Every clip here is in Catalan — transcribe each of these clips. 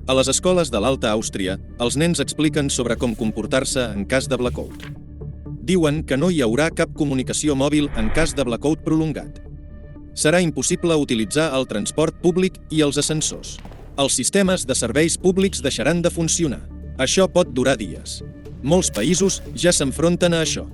A les escoles de l'Alta Àustria, els nens expliquen sobre com comportar-se en cas de blackout. Diuen que no hi haurà cap comunicació mòbil en cas de blackout prolongat. Serà impossible utilitzar el transport públic i els ascensors. Els sistemes de serveis públics deixaran de funcionar. Això pot durar dies. Molts països ja s'enfronten a això.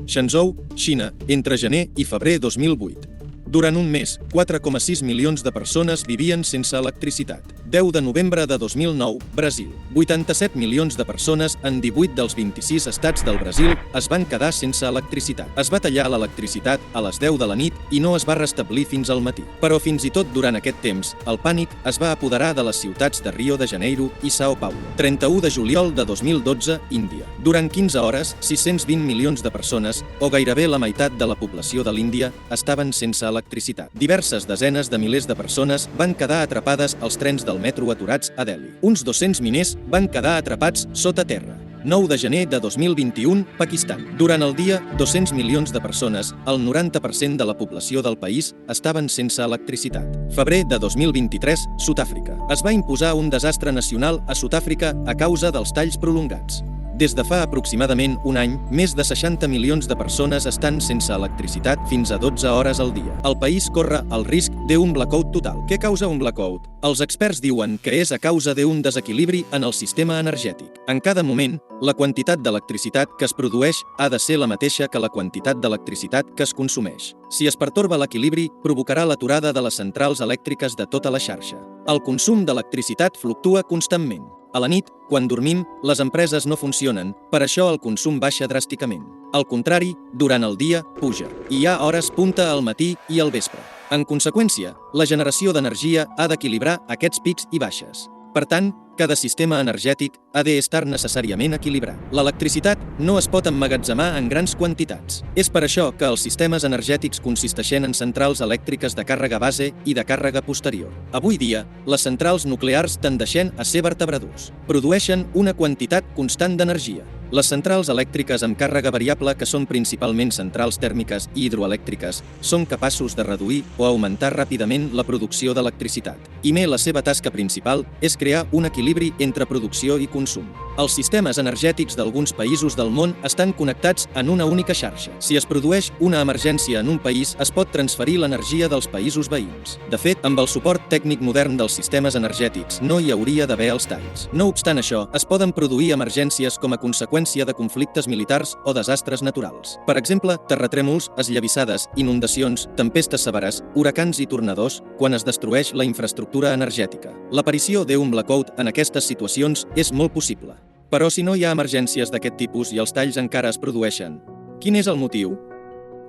Shenzhou, Xina, entre gener i febrer 2008. Durant un mes, 4,6 milions de persones vivien sense electricitat. 10 de novembre de 2009, Brasil. 87 milions de persones en 18 dels 26 estats del Brasil es van quedar sense electricitat. Es va tallar l'electricitat a les 10 de la nit i no es va restablir fins al matí. Però fins i tot durant aquest temps, el pànic es va apoderar de les ciutats de Rio de Janeiro i São Paulo. 31 de juliol de 2012, Índia. Durant 15 hores, 620 milions de persones, o gairebé la meitat de la població de l'Índia, estaven sense electricitat. Diverses desenes de milers de persones van quedar atrapades als trens del metro aturats a Delhi. Uns 200 miners van quedar atrapats sota terra. 9 de gener de 2021, Pakistan. Durant el dia, 200 milions de persones, el 90% de la població del país, estaven sense electricitat. Febrer de 2023, Sud-àfrica. Es va imposar un desastre nacional a Sud-àfrica a causa dels talls prolongats. Des de fa aproximadament un any, més de 60 milions de persones estan sense electricitat fins a 12 hores al dia. El país corre el risc d'un blackout total. Què causa un blackout? Els experts diuen que és a causa d'un desequilibri en el sistema energètic. En cada moment, la quantitat d'electricitat que es produeix ha de ser la mateixa que la quantitat d'electricitat que es consumeix. Si es pertorba l'equilibri, provocarà l'aturada de les centrals elèctriques de tota la xarxa. El consum d'electricitat fluctua constantment. A la nit, quan dormim, les empreses no funcionen, per això el consum baixa dràsticament. Al contrari, durant el dia, puja. Hi ha hores punta al matí i al vespre. En conseqüència, la generació d'energia ha d'equilibrar aquests pics i baixes. Per tant, cada sistema energètic ha d'estar necessàriament equilibrat. L'electricitat no es pot emmagatzemar en grans quantitats. És per això que els sistemes energètics consisteixen en centrals elèctriques de càrrega base i de càrrega posterior. Avui dia, les centrals nuclears tendeixen a ser vertebradors. Produeixen una quantitat constant d'energia. Les centrals elèctriques amb càrrega variable, que són principalment centrals tèrmiques i hidroelèctriques, són capaços de reduir o augmentar ràpidament la producció d'electricitat. IME, la seva tasca principal és crear un equilibri entre producció i consum. Els sistemes energètics d'alguns països del món estan connectats en una única xarxa. Si es produeix una emergència en un país, es pot transferir l'energia dels països veïns. De fet, amb el suport tècnic modern dels sistemes energètics, no hi hauria d'haver els talls. No obstant això, es poden produir emergències com a conseqüència de conflictes militars o desastres naturals. Per exemple, terratrèmols, esllavissades, inundacions, tempestes severes, huracans i tornados, quan es destrueix la infraestructura energètica. L'aparició d'un blackout en aquestes situacions és molt possible. Però si no hi ha emergències d'aquest tipus i els talls encara es produeixen, quin és el motiu?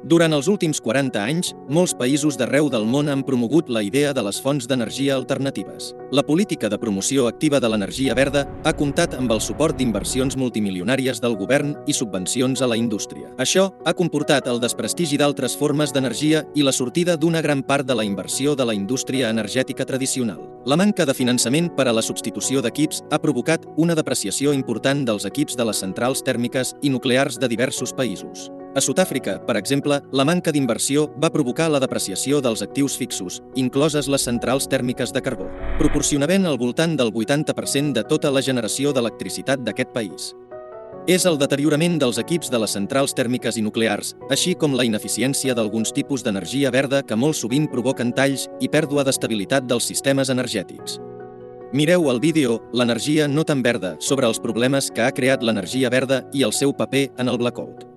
Durant els últims 40 anys, molts països d'arreu del món han promogut la idea de les fonts d'energia alternatives. La política de promoció activa de l'energia verda ha comptat amb el suport d'inversions multimilionàries del govern i subvencions a la indústria. Això ha comportat el desprestigi d'altres formes d'energia i la sortida d'una gran part de la inversió de la indústria energètica tradicional. La manca de finançament per a la substitució d'equips ha provocat una depreciació important dels equips de les centrals tèrmiques i nuclears de diversos països. A Sud-àfrica, per exemple, la manca d'inversió va provocar la depreciació dels actius fixos, incloses les centrals tèrmiques de carbó, proporcionament al voltant del 80% de tota la generació d'electricitat d'aquest país. És el deteriorament dels equips de les centrals tèrmiques i nuclears, així com la ineficiència d'alguns tipus d'energia verda que molt sovint provoquen talls i pèrdua d'estabilitat dels sistemes energètics. Mireu el vídeo "L'energia no tan verda" sobre els problemes que ha creat l'energia verda i el seu paper en el blackout.